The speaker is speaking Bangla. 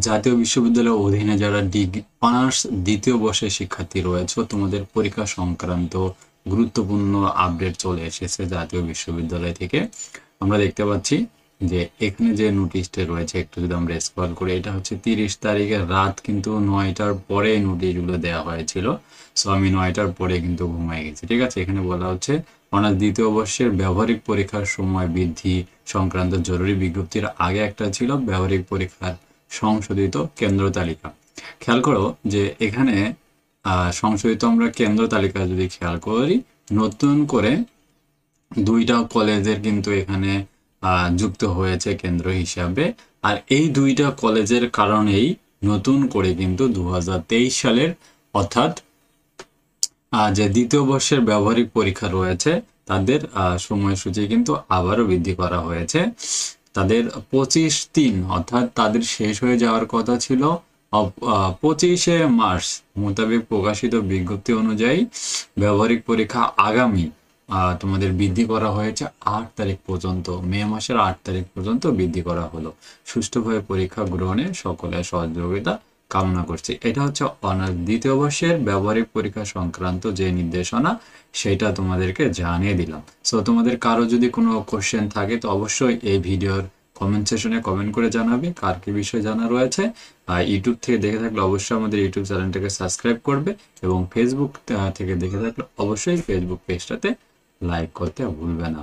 জাতীয় বিশ্ববিদ্যালয়ের অধীনে যারা ডিগ্রি অনার্স দ্বিতীয় বর্ষের শিক্ষার্থী রয়েছে, তোমাদের পরীক্ষা সংক্রান্ত গুরুত্বপূর্ণ আপডেট চলে এসেছে জাতীয় বিশ্ববিদ্যালয় থেকে। আমরা দেখতে পাচ্ছি যে এখানে যে নোটিশটা রয়েছে, একটু যদি আমরা স্ক্রল করি, এটা হচ্ছে 30 তারিখের রাত, কিন্তু 9টার পরে নোটিশগুলো দেওয়া হয়েছিল। সো আমি 9টার পরে কিন্তু ঘুমাই গেছি, ঠিক আছে। এখানে বলা হচ্ছে অনার্স দ্বিতীয় বর্ষের ব্যবহারিক পরীক্ষার সময় বৃদ্ধি সংক্রান্ত জরুরি বিজ্ঞপ্তির আগে একটা ছিল ব্যবহারিক পরীক্ষার সংশোধিত কেন্দ্র তালিকা। খেয়াল করো যে এখানে সংশোধিত আমরা কেন্দ্র তালিকা যদি খেয়াল করি, নতুন করে 2টা কলেজের কিন্তু এখানে যুক্ত হয়েছে কেন্দ্র হিসাবে। আর এই 2টা কলেজের কারণেই নতুন করে কিন্তু 2023 সালের, অর্থাৎ যে দ্বিতীয় বর্ষের ব্যবহারিক পরীক্ষা রয়েছে তাদের সময়সূচি কিন্তু আবারও বৃদ্ধি করা হয়েছে। তাদের 25/3 অর্থাৎ তাদের শেষ হয়ে যাওয়ার কথা ছিল 25শে মার্চ মোতাবেক প্রকাশিত বিজ্ঞপ্তি অনুযায়ী ব্যবহারিক পরীক্ষা আগামী তোমাদের বৃদ্ধি করা হয়েছে 8 তারিখ পর্যন্ত, মে মাসের 8 তারিখ পর্যন্ত বৃদ্ধি করা হলো। সুষ্ঠুভাবে পরীক্ষা গ্রহণে সকলের সহযোগিতা কামনা করছি। এটা হচ্ছে অনার্স দ্বিতীয় বর্ষের ব্যবহারিক পরীক্ষা সংক্রান্ত যে নির্দেশনা, সেটা তোমাদেরকে জানিয়ে দিলাম। সো তোমাদের কারো যদি কোনো কোশ্চেন থাকে তো অবশ্যই এই ভিডিওর কমেন্ট সেকশনে কমেন্ট করে জানাবে কার কি বিষয় জানা রয়েছে। আর ইউটিউব থেকে দেখে থাকলে অবশ্যই আমাদের ইউটিউব চ্যানেলটাকে সাবস্ক্রাইব করবে, এবং ফেসবুক থেকে দেখে থাকলে অবশ্যই ফেসবুক পেজটাতে লাইক করতে ভুলবে না।